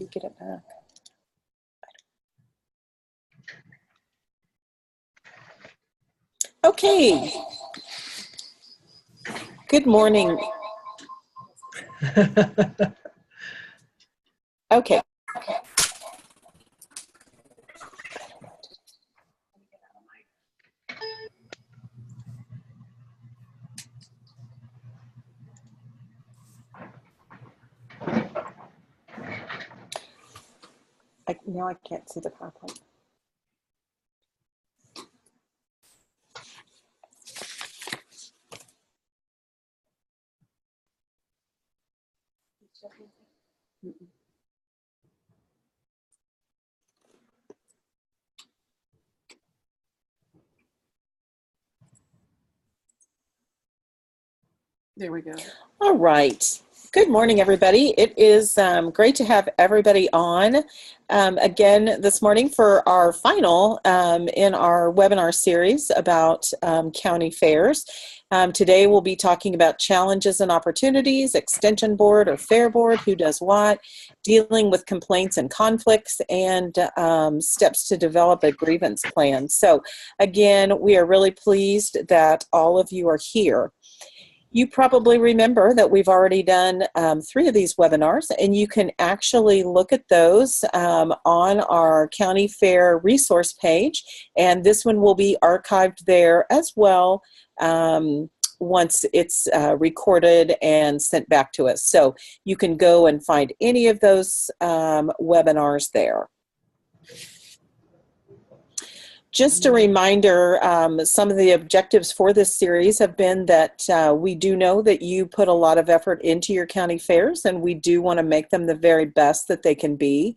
You get it back. Okay. Good morning. Okay. Now I can't see the PowerPoint. There we go. All right. Good morning, everybody. It is great to have everybody on again this morning for our final in our webinar series about county fairs. Today we'll be talking about challenges and opportunities, extension board or fair board, who does what, dealing with complaints and conflicts, and steps to develop a grievance plan. So again, we are really pleased that all of you are here. You probably remember that we've already done 3 of these webinars, and you can actually look at those on our county fair resource page, and this one will be archived there as well once it's recorded and sent back to us. So you can go and find any of those webinars there. Just a reminder, some of the objectives for this series have been that we do know that you put a lot of effort into your county fairs, and we do want to make them the very best that they can be.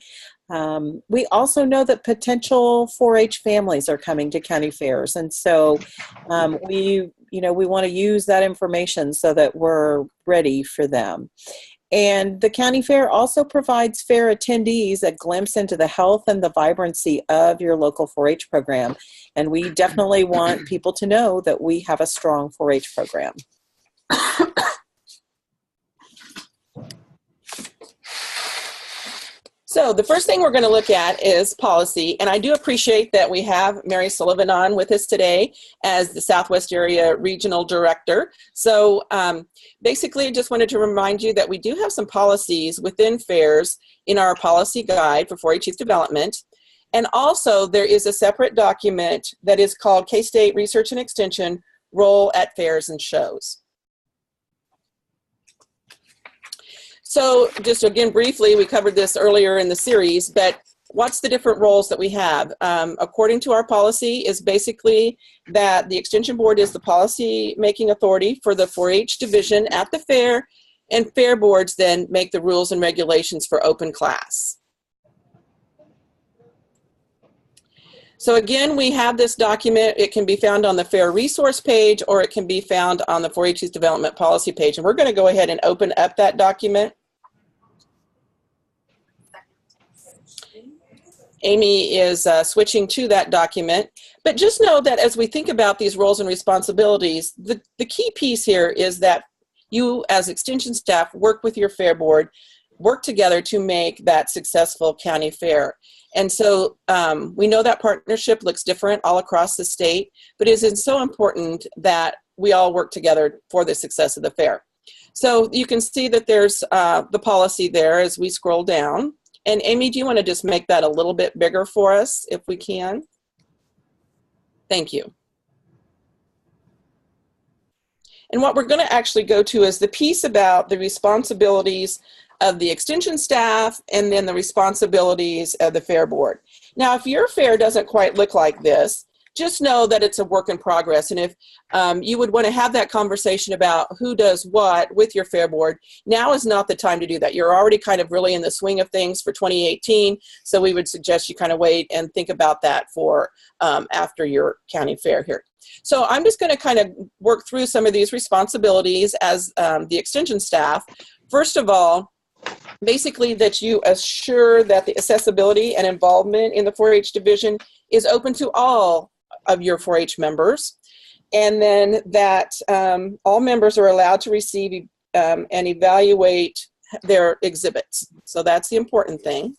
We also know that potential 4-H families are coming to county fairs, and so we want to use that information so that we're ready for them. And the county fair also provides fair attendees a glimpse into the health and the vibrancy of your local 4-H program. And we definitely want people to know that we have a strong 4-H program. So the first thing we're going to look at is policy, and I do appreciate that we have Mary Sullivan on with us today as the Southwest Area Regional Director. So basically, I just wanted to remind you that we do have some policies within fairs in our policy guide for 4-H youth development. And also, there is a separate document that is called K-State Research and Extension Role at Fairs and Shows. So just again, briefly, we covered this earlier in the series, but what's the different roles that we have? According to our policy is basically that the Extension Board is the policy-making authority for the 4-H division at the fair, and fair boards then make the rules and regulations for open class. So again, we have this document. It can be found on the fair resource page, or it can be found on the 4-H youth development policy page. And we're going to go ahead and open up that document. Amy is switching to that document. But just know that as we think about these roles and responsibilities, the key piece here is that you as extension staff work with your fair board, work together to make that successful county fair. And so we know that partnership looks different all across the state, but it is so important that we all work together for the success of the fair. So you can see that there's the policy there as we scroll down. And Amy, do you want to just make that a little bit bigger for us if we can? Thank you. And what we're going to actually go to is the piece about the responsibilities of the extension staff and then the responsibilities of the fair board. Now, if your fair doesn't quite look like this, just know that it's a work in progress. And if you would want to have that conversation about who does what with your fair board, now is not the time to do that. You're already kind of really in the swing of things for 2018. So we would suggest you kind of wait and think about that for after your county fair here. So I'm just going to kind of work through some of these responsibilities as the extension staff. First of all, basically that you assure that the accessibility and involvement in the 4-H division is open to all of your 4-H members, and then that all members are allowed to receive and evaluate their exhibits. So that's the important thing.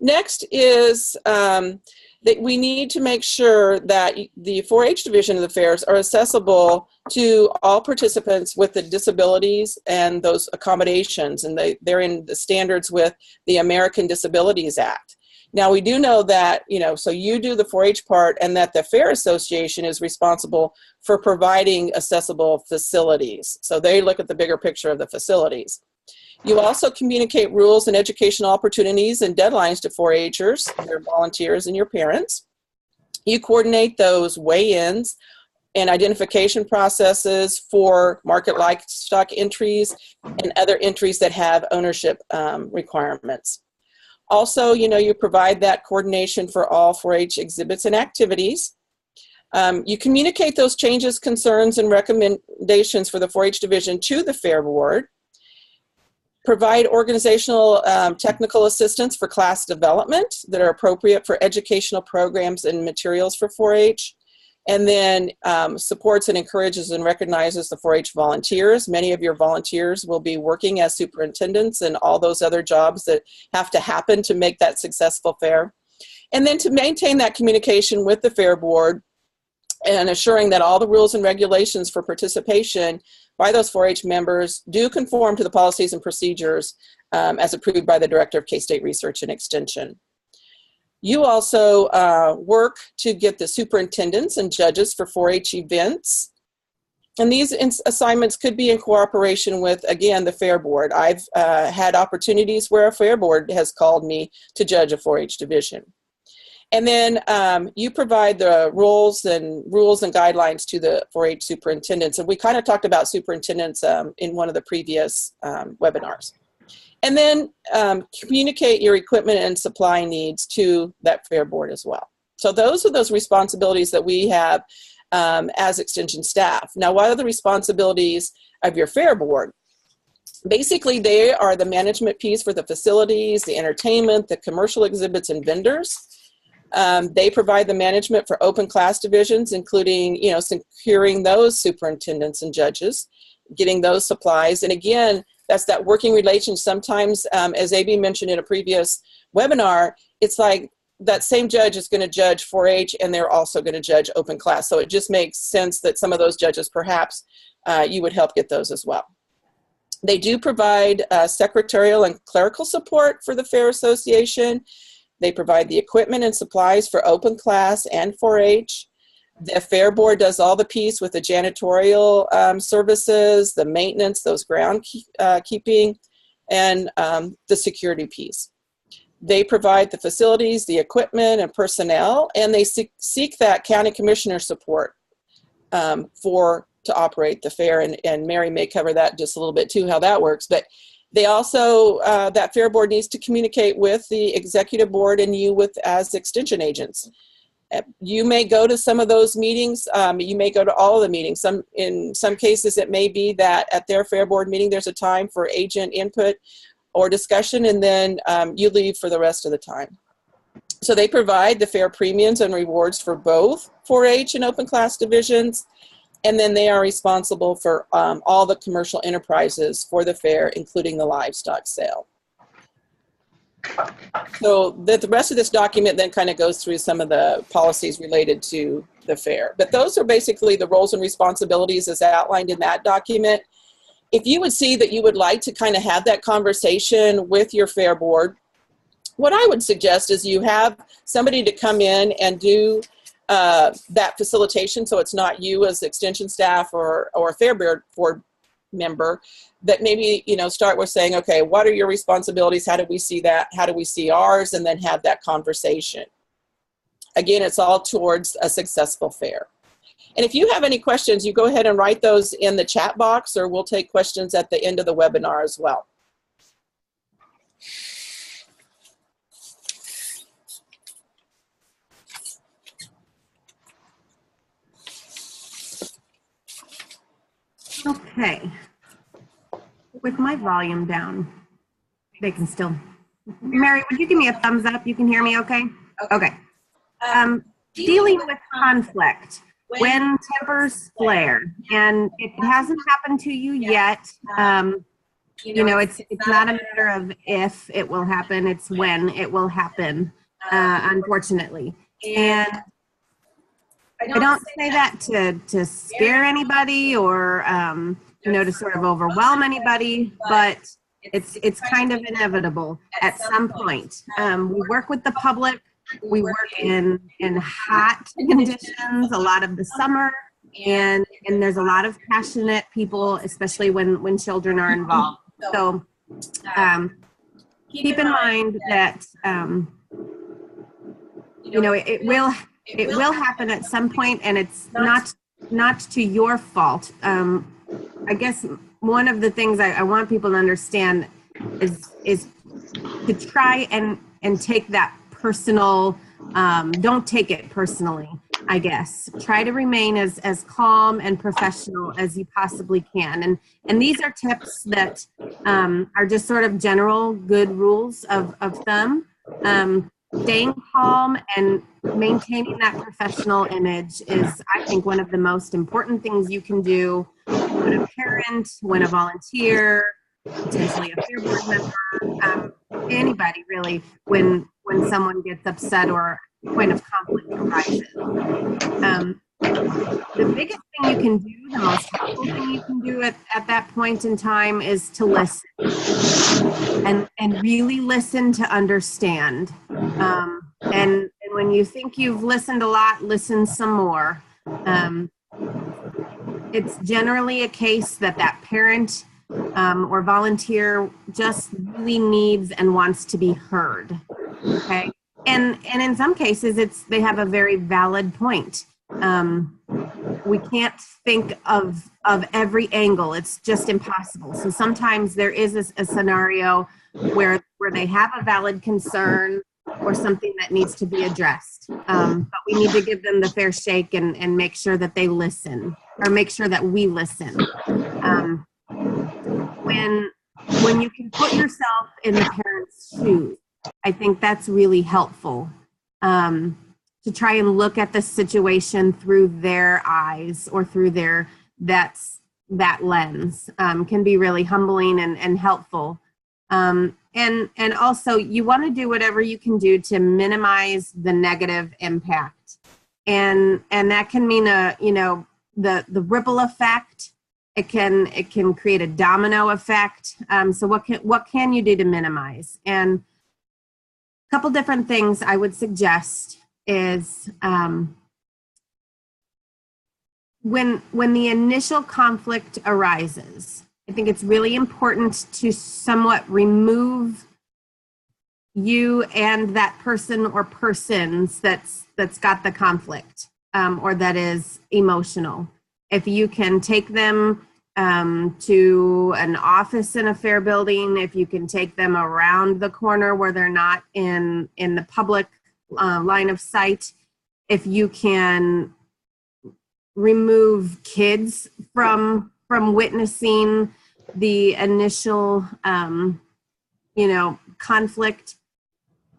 Next is that we need to make sure that the 4-H division of the fairs are accessible to all participants with the disabilities and those accommodations, and they're in the standards with the American Disabilities Act. Now, we do know that, so you do the 4-H part, and that the Fair Association is responsible for providing accessible facilities. So they look at the bigger picture of the facilities. You also communicate rules and educational opportunities and deadlines to 4-Hers, their volunteers, and your parents. You coordinate those weigh-ins and identification processes for market livestock entries and other entries that have ownership requirements. Also, you provide that coordination for all 4-H exhibits and activities. You communicate those changes, concerns, and recommendations for the 4-H division to the Fair Board. Provide organizational technical assistance for class development that are appropriate for educational programs and materials for 4-H. And then supports and encourages and recognizes the 4-H volunteers. Many of your volunteers will be working as superintendents and all those other jobs that have to happen to make that successful fair. And then to maintain that communication with the Fair Board and assuring that all the rules and regulations for participation by those 4-H members do conform to the policies and procedures as approved by the Director of K-State Research and Extension. You also work to get the superintendents and judges for 4-H events. And these assignments could be in cooperation with, again, the Fair Board. I've had opportunities where a Fair Board has called me to judge a 4-H division. And then you provide the rules and guidelines to the 4-H superintendents. And we kind of talked about superintendents in one of the previous webinars. And then communicate your equipment and supply needs to that Fair Board as well. So those are those responsibilities that we have as Extension staff. Now, what are the responsibilities of your Fair Board? Basically, they are the management piece for the facilities, the entertainment, the commercial exhibits, and vendors. They provide the management for open class divisions, including, securing those superintendents and judges, getting those supplies. And again, that's that working relation. Sometimes, as A.B. mentioned in a previous webinar, it's like that same judge is going to judge 4-H and they're also going to judge open class. So it just makes sense that some of those judges, perhaps, you would help get those as well. They do provide secretarial and clerical support for the Fair Association. They provide the equipment and supplies for open class and 4-H. The Fair Board does all the piece with the janitorial services, the maintenance, those ground keeping, and the security piece. They provide the facilities, the equipment, and personnel, and they seek that county commissioner support to operate the fair. And Mary may cover that just a little bit too, how that works. But they also, that Fair Board needs to communicate with the executive board and you as extension agents. You may go to some of those meetings. You may go to all of the meetings. In some cases, it may be that at their Fair Board meeting, there's a time for agent input or discussion, and then you leave for the rest of the time. So they provide the fair premiums and rewards for both 4-H and open class divisions, and then they are responsible for all the commercial enterprises for the fair, including the livestock sale. So the rest of this document then kind of goes through some of the policies related to the fair. But those are basically the roles and responsibilities as outlined in that document. If you would see that you would like to kind of have that conversation with your Fair Board, what I would suggest is you have somebody to come in and do that facilitation, so it's not you as extension staff or a Fair Board member, that maybe, start with saying, okay, what are your responsibilities? How do we see that? How do we see ours? And then have that conversation. Again, it's all towards a successful fair. And if you have any questions, you go ahead and write those in the chat box, or we'll take questions at the end of the webinar as well. Okay. With my volume down, they can still. Mary, would you give me a thumbs up? You can hear me okay? Okay. Dealing with conflict. when tempers flare, and it hasn't happened to you yet, it's not a matter of if it will happen, it's when it will happen, unfortunately. And I don't say that to scare anybody or, to sort of overwhelm anybody, but it's kind of inevitable at some point. We work with the public. We work in hot conditions a lot of the summer, and there's a lot of passionate people, especially when children are involved. So keep in mind that it will happen at some point, and it's not to your fault. I guess one of the things I want people to understand is to try and take that personal, don't take it personally, I guess. Try to remain as calm and professional as you possibly can. And these are tips that are just sort of general good rules of thumb. Staying calm and maintaining that professional image is, I think, one of the most important things you can do when a parent, when a volunteer, potentially a Fair Board member, anybody really, when someone gets upset or a point of conflict arises. The biggest thing you can do, the most helpful thing you can do at that point in time is to listen and really listen to understand. And when you think you've listened a lot, listen some more. It's generally a case that parent or volunteer just really needs and wants to be heard. Okay. And in some cases, they have a very valid point. We can't think of every angle. It's just impossible. So sometimes there is a scenario where they have a valid concern or something that needs to be addressed. But we need to give them the fair shake and make sure that they listen, or make sure that we listen. When you can put yourself in the parent's shoes, I think that's really helpful, to try and look at the situation through their eyes or through that lens, can be really humbling and helpful. And also, you want to do whatever you can do to minimize the negative impact, and that can mean the ripple effect. It can create a domino effect. So what can you do to minimize? And a couple different things I would suggest is when the initial conflict arises, I think it's really important to somewhat remove you and that person or persons that's got the conflict, or that is emotional. If you can take them to an office in a fair building, if you can take them around the corner where they're not in the public line of sight, if you can remove kids from witnessing the initial conflict,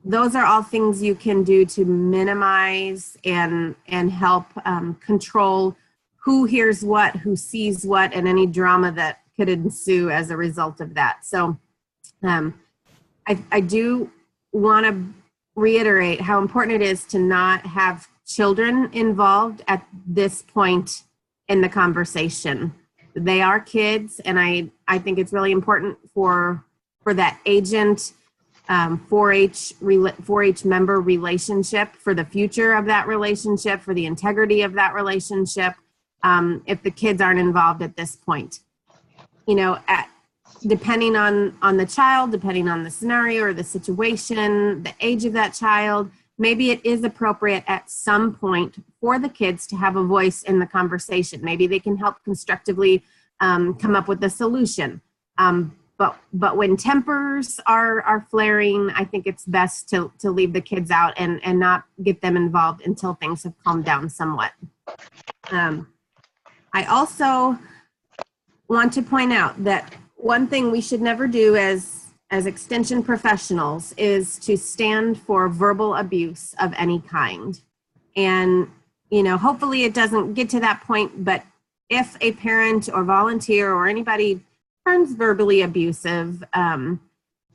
those are all things you can do to minimize and help control who hears what, who sees what, and any drama that could ensue as a result of that. So I do want to reiterate how important it is to not have children involved at this point in the conversation. They are kids, and I think it's really important for that agent 4-H member relationship, for the future of that relationship, for the integrity of that relationship, if the kids aren't involved at this point. Depending on the child, depending on the scenario or the situation, the age of that child, maybe it is appropriate at some point for the kids to have a voice in the conversation. Maybe they can help constructively come up with a solution. But when tempers are flaring, I think it's best to leave the kids out and not get them involved until things have calmed down somewhat. I also want to point out that one thing we should never do as extension professionals is to stand for verbal abuse of any kind. And, hopefully it doesn't get to that point, but if a parent or volunteer or anybody turns verbally abusive,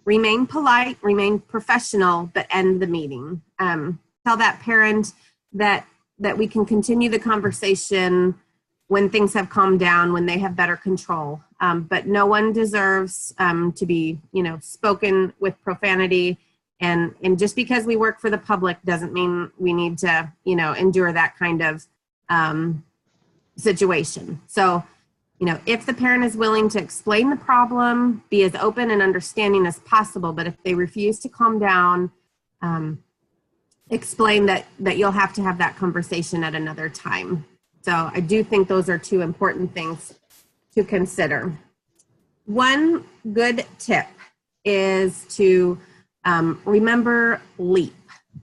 remain polite, remain professional, but end the meeting. Tell that parent that we can continue the conversation when things have calmed down, when they have better control. But no one deserves to be, spoken with profanity. And just because we work for the public doesn't mean we need to, endure that kind of situation. So, if the parent is willing to explain the problem, be as open and understanding as possible, but if they refuse to calm down, explain that you'll have to have that conversation at another time. So I do think those are two important things to consider. One good tip is to remember LEAP.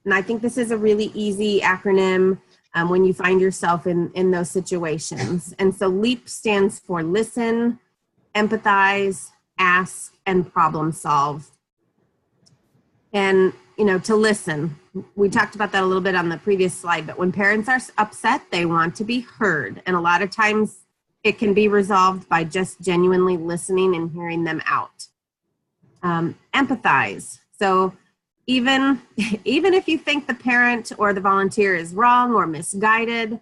And I think this is a really easy acronym when you find yourself in those situations. And so LEAP stands for listen, empathize, ask, and problem solve. And, to listen, we talked about that a little bit on the previous slide, but when parents are upset, they want to be heard. And a lot of times it can be resolved by just genuinely listening and hearing them out. Empathize. So even if you think the parent or the volunteer is wrong or misguided,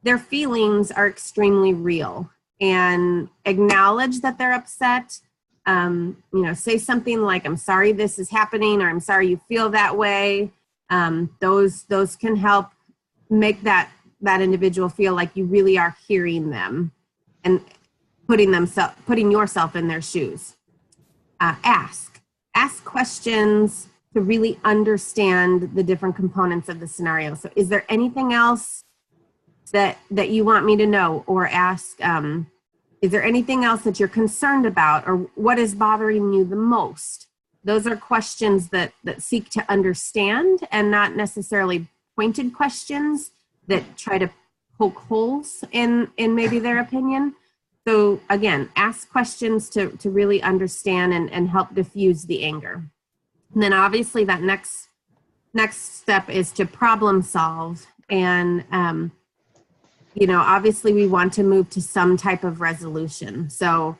their feelings are extremely real. And acknowledge that they're upset. Say something like, I'm sorry this is happening, or I'm sorry you feel that way. Those can help make that individual feel like you really are hearing them and putting yourself in their shoes. Ask questions to really understand the different components of the scenario. So is there anything else that you want me to know? Or ask, is there anything else that you're concerned about, or what is bothering you the most? Those are questions that seek to understand, and not necessarily pointed questions that try to poke holes in maybe their opinion. So again, ask questions to really understand and help diffuse the anger. And then obviously that next step is to problem solve. And obviously we want to move to some type of resolution. So,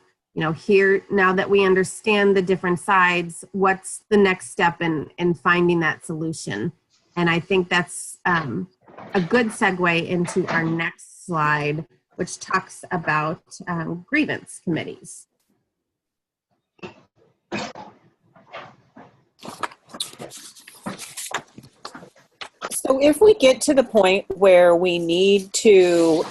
here, now that we understand the different sides, what's the next step in finding that solution? And I think that's a good segue into our next slide, which talks about grievance committees. So if we get to the point where we need to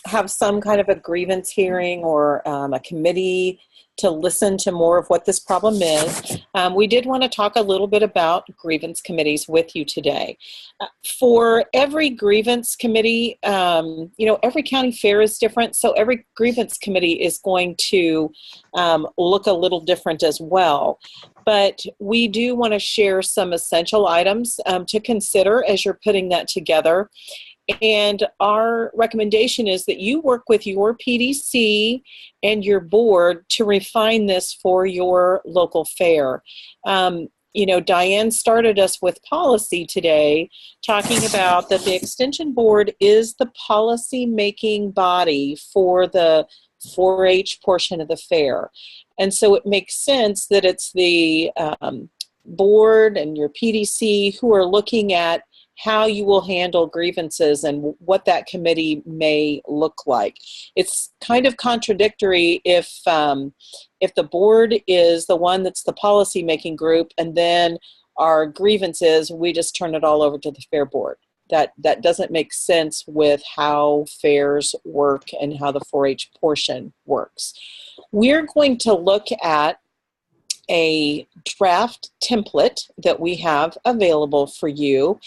have some kind of a grievance hearing or a committee to listen to more of what this problem is, we did want to talk a little bit about grievance committees with you today. For every grievance committee, every county fair is different, so every grievance committee is going to look a little different as well. But we do want to share some essential items to consider as you're putting that together. And our recommendation is that you work with your PDC and your board to refine this for your local fair. Diane started us with policy today, talking about that the Extension Board is the policy-making body for the 4-H portion of the fair. And so it makes sense that it's the board and your PDC who are looking at how you will handle grievances and what that committee may look like. It's kind of contradictory if the board is the one that's the policy-making group, and then our grievances, we just turn it all over to the fair board. That doesn't make sense with how fairs work and how the 4-H portion works. We're going to look at a draft template that we have available for you.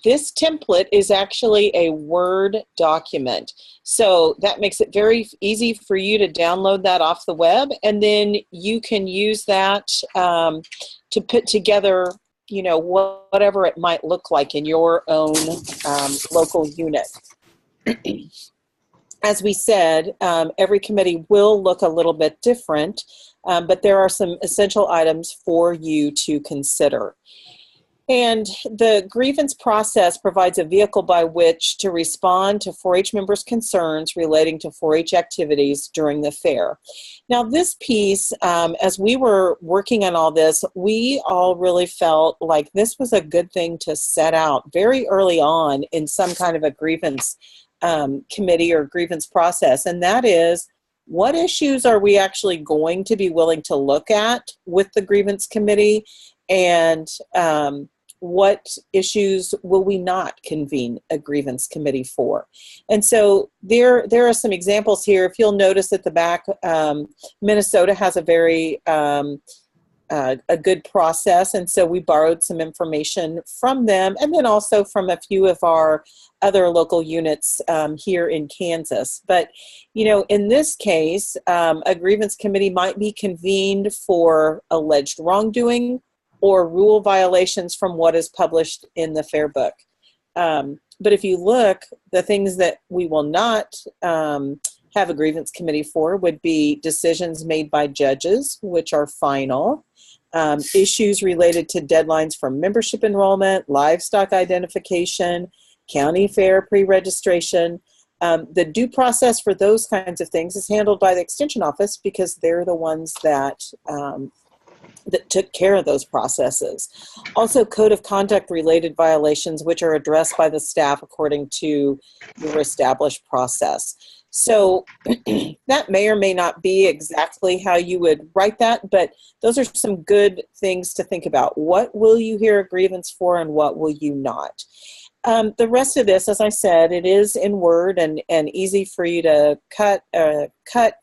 This template is actually a Word document. So that makes it very easy for you to download that off the web, and then you can use that to put together whatever it might look like in your own local unit. As we said, every committee will look a little bit different, but there are some essential items for you to consider. And the grievance process provides a vehicle by which to respond to 4-H members' concerns relating to 4-H activities during the fair. Now, this piece, as we were working on all this, we all really felt like this was a good thing to set out very early on in some kind of a grievance committee or grievance process, and that is, what issues are we actually going to be willing to look at with the grievance committee, and what issues will we not convene a grievance committee for? And so there are some examples here. If you'll notice at the back, Minnesota has a very a good process, and so we borrowed some information from them, and then also from a few of our other local units here in Kansas. But, you know, in this case, a grievance committee might be convened for alleged wrongdoing or rule violations from what is published in the Fair Book. But if you look, the things that we will not have a grievance committee for would be decisions made by judges, which are final, issues related to deadlines for membership enrollment, livestock identification, county fair pre-registration. The due process for those kinds of things is handled by the Extension Office because they're the ones that took care of those processes. Also, code of conduct related violations, which are addressed by the staff according to your established process. So that may or may not be exactly how you would write that, but those are some good things to think about. What will you hear a grievance for and what will you not? The rest of this, as I said, it is in Word and easy for you to cut,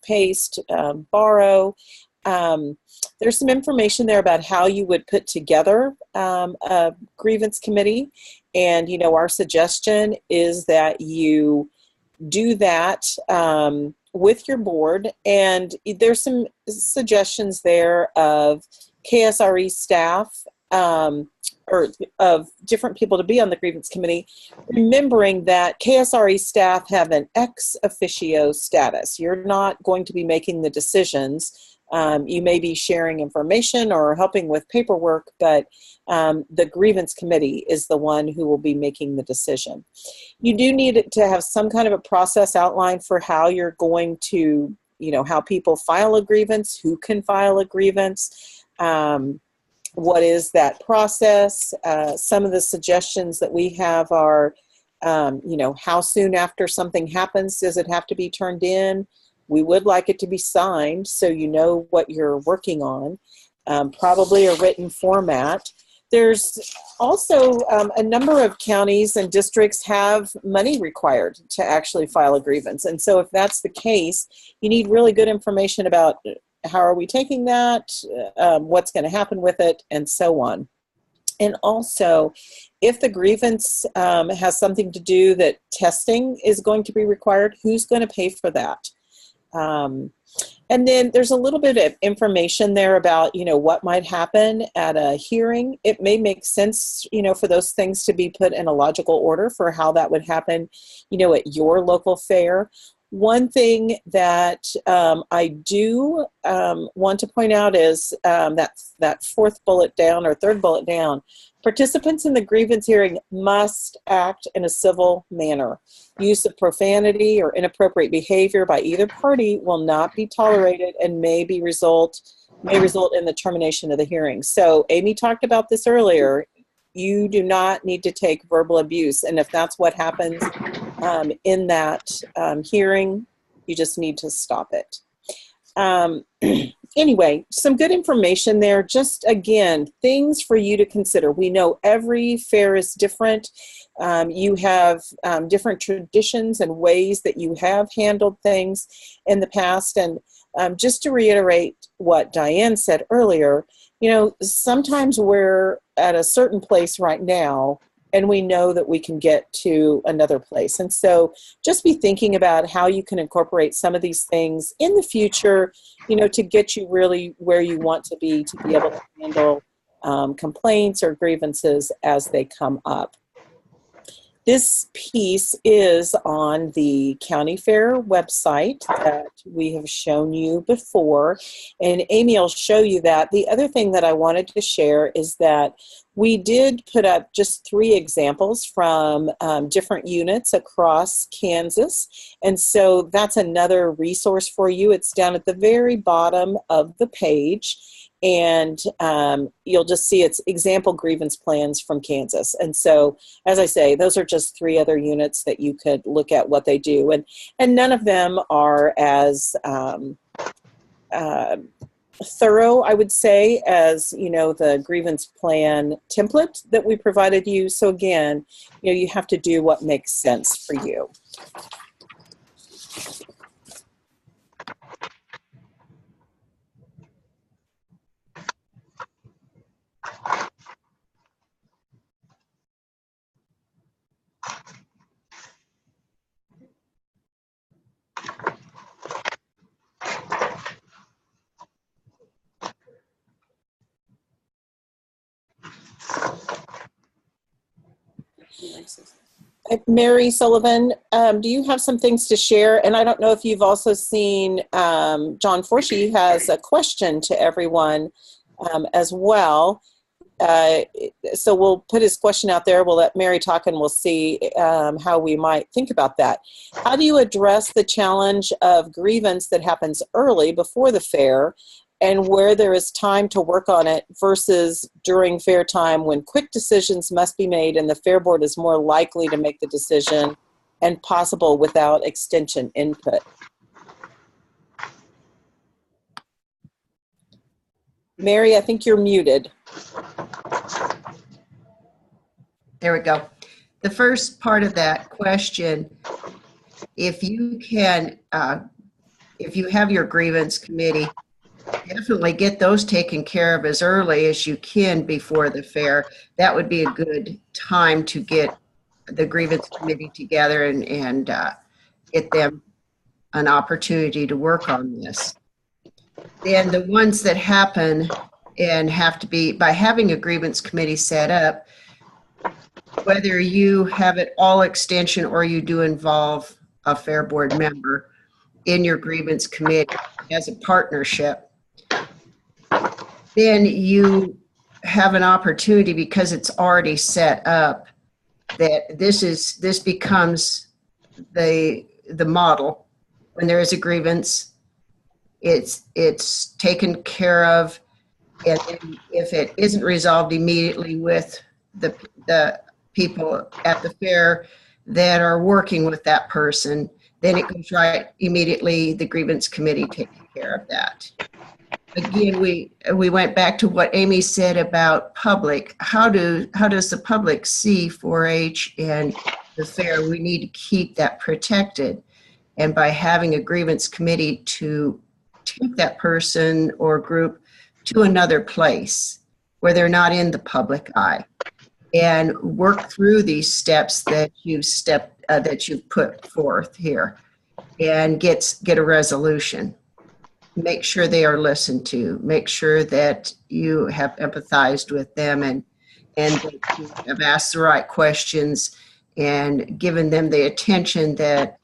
paste, borrow. There's some information there about how you would put together a grievance committee. And, you know, our suggestion is that you do that with your board. And there's some suggestions there of KSRE staff or of different people to be on the grievance committee, remembering that KSRE staff have an ex officio status. You're not going to be making the decisions. You may be sharing information or helping with paperwork, but the grievance committee is the one who will be making the decision. You do need to have some kind of a process outlined for how you're going to, you know, how people file a grievance, who can file a grievance, what is that process. Some of the suggestions that we have are, you know, how soon after something happens does it have to be turned in? We would like it to be signed so you know what you're working on, probably a written format. There's also a number of counties and districts have money required to actually file a grievance. And so if that's the case, you need really good information about how are we taking that, what's going to happen with it, and so on. And also, if the grievance has something to do that testing is going to be required, who's going to pay for that? And then there's a little bit of information there about, you know, what might happen at a hearing. It may make sense, you know, for those things to be put in a logical order for how that would happen, you know, at your local fair. One thing that I do want to point out is that fourth bullet down or third bullet down. Participants in the grievance hearing must act in a civil manner. Use of profanity or inappropriate behavior by either party will not be tolerated and may result in the termination of the hearing. So Amy talked about this earlier. You do not need to take verbal abuse, and if that's what happens in that hearing, you just need to stop it. Anyway, some good information there. Just, again, things for you to consider. We know every fair is different. You have different traditions and ways that you have handled things in the past. And just to reiterate what Diane said earlier, you know, sometimes we're at a certain place right now, and we know that we can get to another place. And so just be thinking about how you can incorporate some of these things in the future, you know, to get you really where you want to be able to handle complaints or grievances as they come up. This piece is on the county fair website that we have shown you before, and Amy will show you that. The other thing that I wanted to share is that we did put up just 3 examples from different units across Kansas, and so that's another resource for you. It's down at the very bottom of the page, and you'll just see it's example grievance plans from Kansas. And so, as I say, those are just 3 other units that you could look at what they do, and none of them are as thorough, I would say, as the grievance plan template that we provided you. So again, you have to do what makes sense for you. Mary Sullivan, do you have some things to share? And I don't know if you've also seen John Forshee has a question to everyone as well. So we'll put his question out there. We'll let Mary talk and we'll see how we might think about that. How do you address the challenge of grievance that happens early before the fair and where there is time to work on it versus during fair time when quick decisions must be made and the fair board is more likely to make the decision and possible without extension input? Mary, I think you're muted. There we go. The first part of that question, if you can, if you have your grievance committee, definitely get those taken care of as early as you can before the fair. That would be a good time to get the grievance committee together and get them an opportunity to work on this. Then the ones that happen and have to be, by having a grievance committee set up, whether you have it all extension or you do involve a fair board member in your grievance committee as a partnership, then you have an opportunity, because it's already set up, that this becomes the model. When there is a grievance, it's taken care of, and if it isn't resolved immediately with the people at the fair that are working with that person, then it goes right immediately. The grievance committee takes care of that. Again, we went back to what Amy said about public. How does the public see 4-H and the fair? We need to keep that protected, and by having a grievance committee to take that person or group to another place where they're not in the public eye, and work through these steps that you've put forth here, and get a resolution. Make sure they are listened to. Make sure that you have empathized with them and that you have asked the right questions and given them the attention that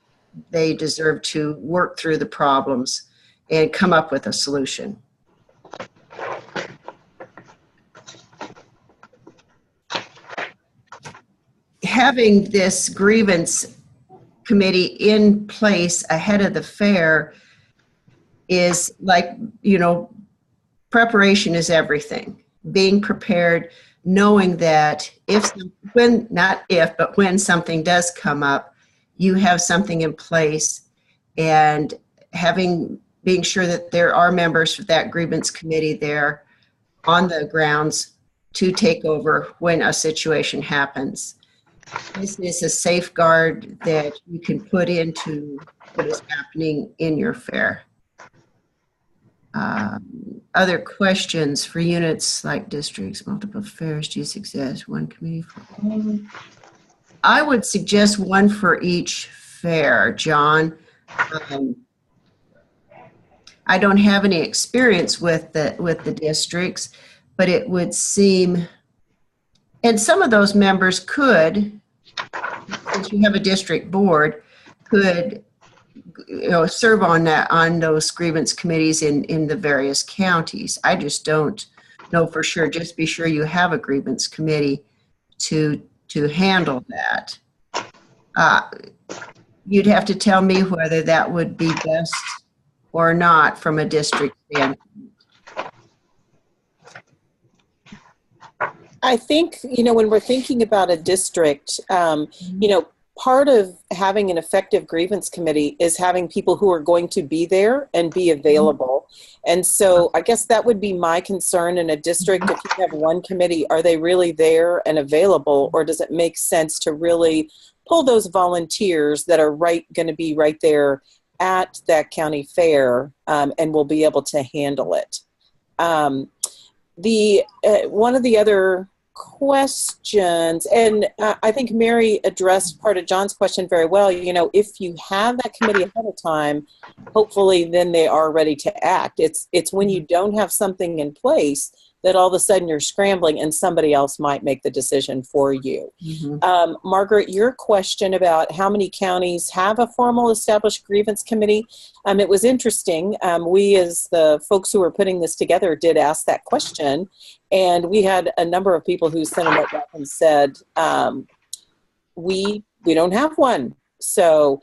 they deserve to work through the problems and come up with a solution. Having this grievance committee in place ahead of the fair is like, preparation is everything. Being prepared, knowing that when something does come up, you have something in place, and being sure that there are members of that grievance committee there on the grounds to take over when a situation happens. This is a safeguard that you can put into what is happening in your fair. Other questions for units like districts, multiple fairs, do you suggest one committee for all? I would suggest one for each fair, John. I don't have any experience with the districts, but it would seem, and some of those members could since you have a district board, could, serve on those grievance committees in the various counties. I just don't know for sure. Just be sure you have a grievance committee to handle that. You'd have to tell me whether that would be best or not from a district standpoint. I think, when we're thinking about a district, part of having an effective grievance committee is having people who are going to be there and be available. And so I guess that would be my concern in a district. If you have one committee, are they really there and available, or does it make sense to really pull those volunteers that are going to be right there at that county fair, and will be able to handle it? One of the other questions, and I think Mary addressed part of John's question very well. If you have that committee ahead of time, hopefully then they are ready to act. It's when you don't have something in place that all of a sudden you're scrambling and somebody else might make the decision for you. Margaret, your question about how many counties have a formal established grievance committee, it was interesting. We, as the folks who were putting this together, did ask that question, and we had a number of people who sent it back and said, we don't have one. So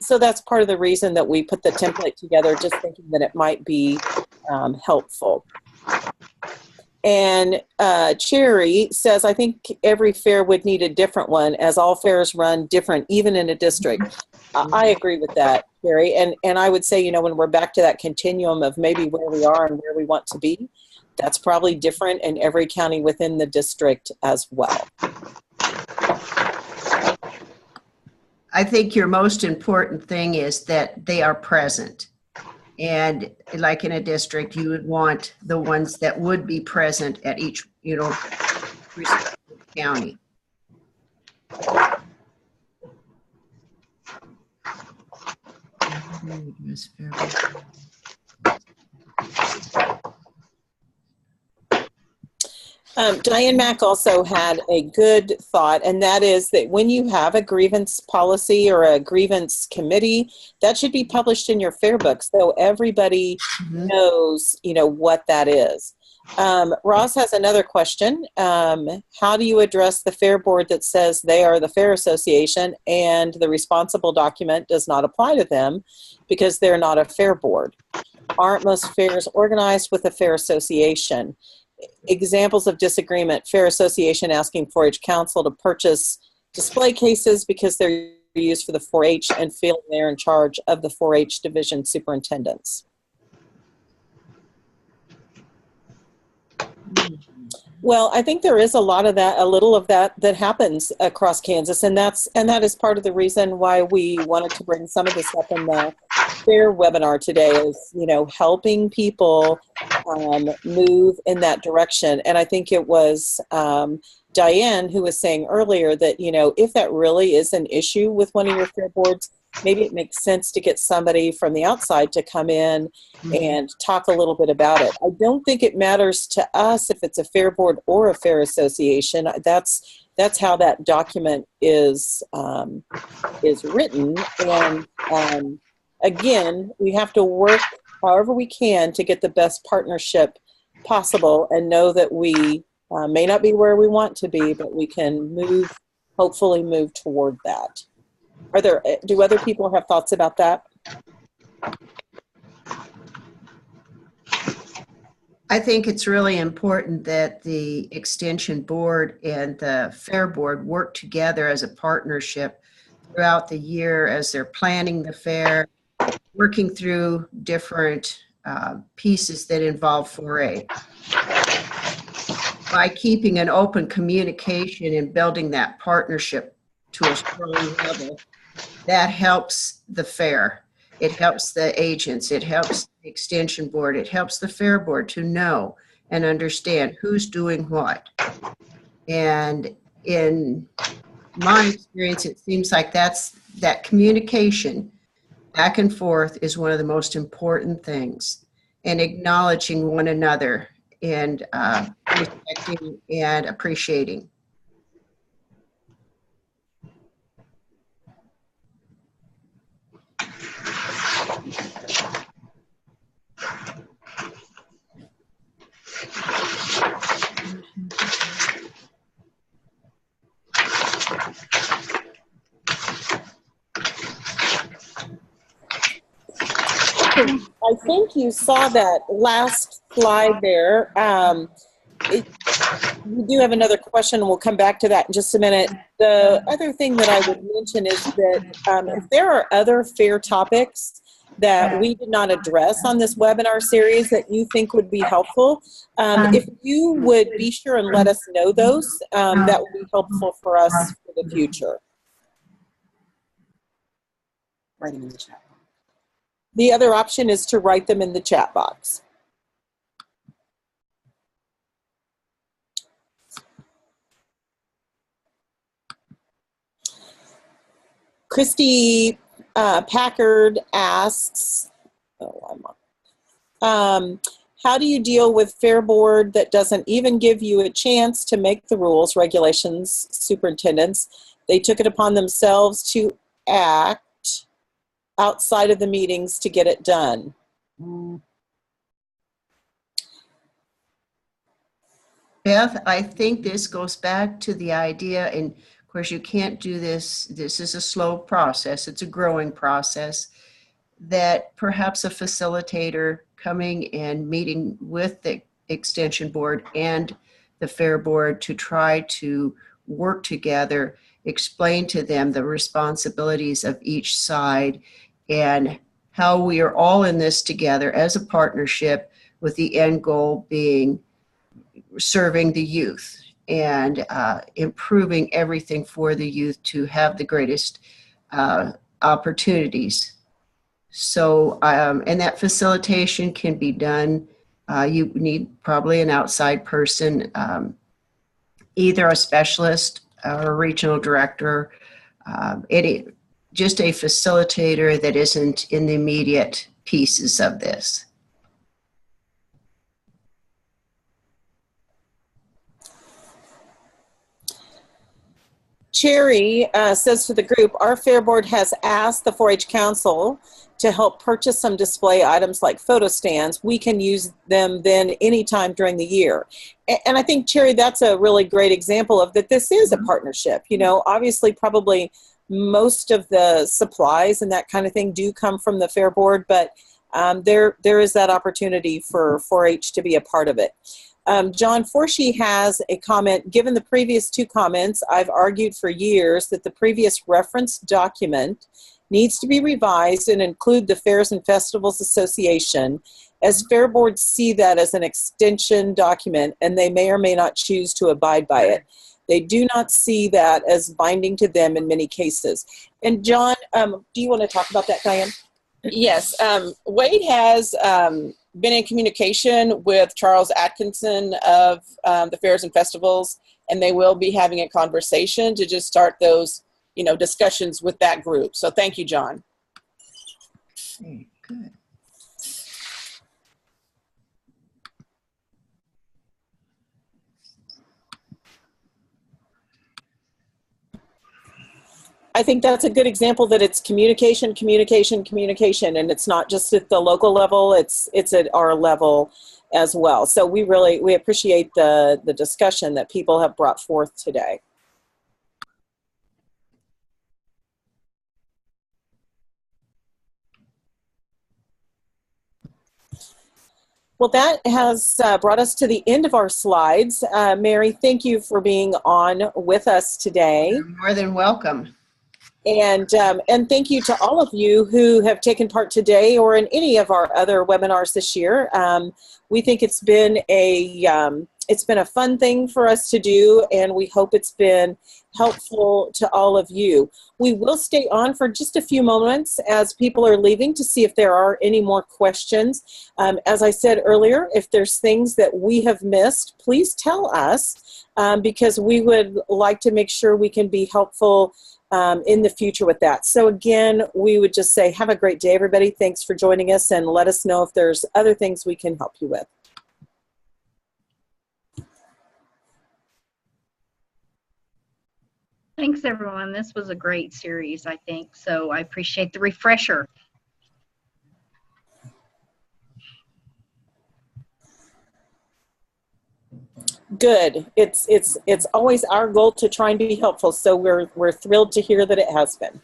that's part of the reason that we put the template together, just thinking that it might be helpful. And Cherry says, I think every fair would need a different one, as all fairs run different, even in a district. I agree with that, Cherry. And I would say, when we're back to that continuum of maybe where we are and where we want to be, that's probably different in every county within the district as well. I think your most important thing is that they are present. And like in a district, you would want the ones that would be present at each, respective county. Diane Mack also had a good thought, and that is that when you have a grievance policy or a grievance committee, that should be published in your fair book so everybody knows, what that is. Ross has another question. How do you address the fair board that says they are the fair association and the responsible document does not apply to them because they're not a fair board? Aren't most fairs organized with a fair association? Examples of disagreement: fair association asking 4-H council to purchase display cases because they're used for the 4-H and feeling they're in charge of the 4-H division superintendents. Well, I think there is a little of that happens across Kansas, and that is part of the reason why we wanted to bring some of this up in the fair webinar today, is helping people move in that direction. And I think it was Diane who was saying earlier that if that really is an issue with one of your fair boards, maybe it makes sense to get somebody from the outside to come in and talk a little bit about it. I don't think it matters to us if it's a fair board or a fair association. That's how that document is written. And again, we have to work however we can to get the best partnership possible, and know that we may not be where we want to be, but we can hopefully move toward that. Do other people have thoughts about that? I think it's really important that the Extension Board and the Fair Board work together as a partnership throughout the year as they're planning the fair, working through different pieces that involve 4-H. By keeping an open communication and building that partnership to a strong level, that helps the fair. It helps the agents. It helps the Extension Board. It helps the Fair Board to know and understand who's doing what. And in my experience, it seems like that communication back and forth is one of the most important things, and acknowledging one another and respecting and appreciating. I think you saw that last slide there. We do have another question, and we'll come back to that in just a minute. The other thing that I would mention is that if there are other fair topics that we did not address on this webinar series that you think would be helpful, if you would be sure and let us know those, that would be helpful for us for the future. Writing in the chat. The other option is to write them in the chat box. Christy Packard asks, how do you deal with Fair Board that doesn't even give you a chance to make the rules, regulations, superintendents? They took it upon themselves to act outside of the meetings to get it done. Beth, I think this goes back to the idea, and of course you can't do this, this is a slow process, it's a growing process, that perhaps a facilitator coming and meeting with the Extension Board and the Fair Board to try to work together, explain to them the responsibilities of each side and how we are all in this together as a partnership, with the end goal being serving the youth and improving everything for the youth to have the greatest opportunities. So, and that facilitation can be done. You need probably an outside person, either a specialist or a regional director, just a facilitator that isn't in the immediate pieces of this. Cherry says to the group, our Fair Board has asked the 4-H Council to help purchase some display items like photo stands. We can use them then anytime during the year. And I think, Cherry, that's a really great example of that this is a partnership. You know, obviously probably most of the supplies and that kind of thing do come from the Fair Board, but there is that opportunity for 4-H to be a part of it. John Forshee has a comment. Given the previous two comments, I've argued for years that the previous reference document needs to be revised and include the Fairs and Festivals Association, as Fair Boards see that as an extension document and they may or may not choose to abide by it. They do not see that as binding to them in many cases. And John, do you want to talk about that, Diane? Yes, Wade has been in communication with Charles Atkinson of the Fairs and Festivals, and they will be having a conversation to just start those, you know, discussions with that group. So thank you, John. Very good. I think that's a good example that it's communication, communication, communication, and it's not just at the local level, it's at our level as well. So we appreciate the discussion that people have brought forth today. Well, that has brought us to the end of our slides. Mary, thank you for being on with us today. You're more than welcome. And thank you to all of you who have taken part today or in any of our other webinars this year. We think it's been a fun thing for us to do, and we hope it's been helpful to all of you. We will stay on for just a few moments as people are leaving to see if there are any more questions. As I said earlier, if there's things that we have missed, please tell us, because we would like to make sure we can be helpful in the future with that. So again, we would just say, have a great day, everybody. Thanks for joining us, and let us know if there's other things we can help you with. Thanks, everyone. This was a great series, I think. So I appreciate the refresher. Good. It's always our goal to try and be helpful. So we're thrilled to hear that it has been.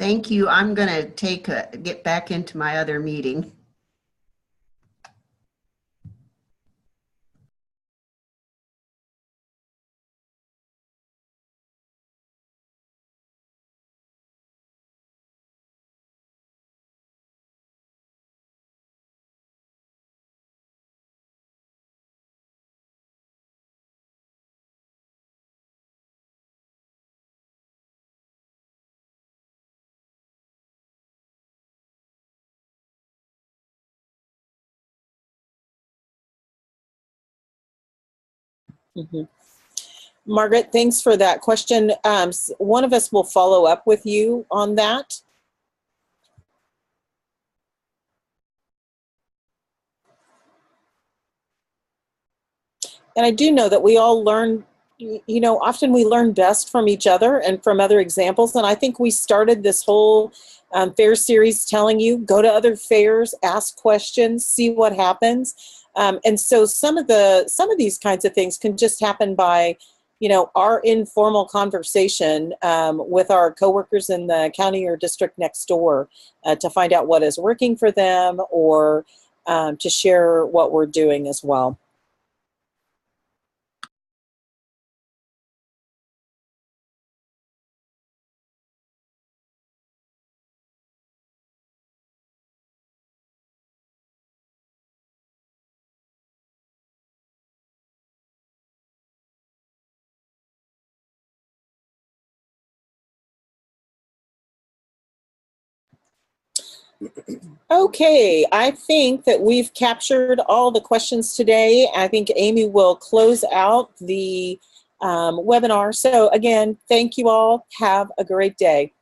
Thank you. I'm going to get back into my other meeting. Mhm. Margaret, thanks for that question. One of us will follow up with you on that. And I do know that we all learn, you know, often we learn best from each other and from other examples. And I think we started this whole fair series telling you, go to other fairs, ask questions, see what happens. And so some of these kinds of things can just happen by, you know, our informal conversation with our coworkers in the county or district next door to find out what is working for them, or to share what we're doing as well. Okay, I think that we've captured all the questions today. I think Amy will close out the webinar. So again, thank you all. Have a great day.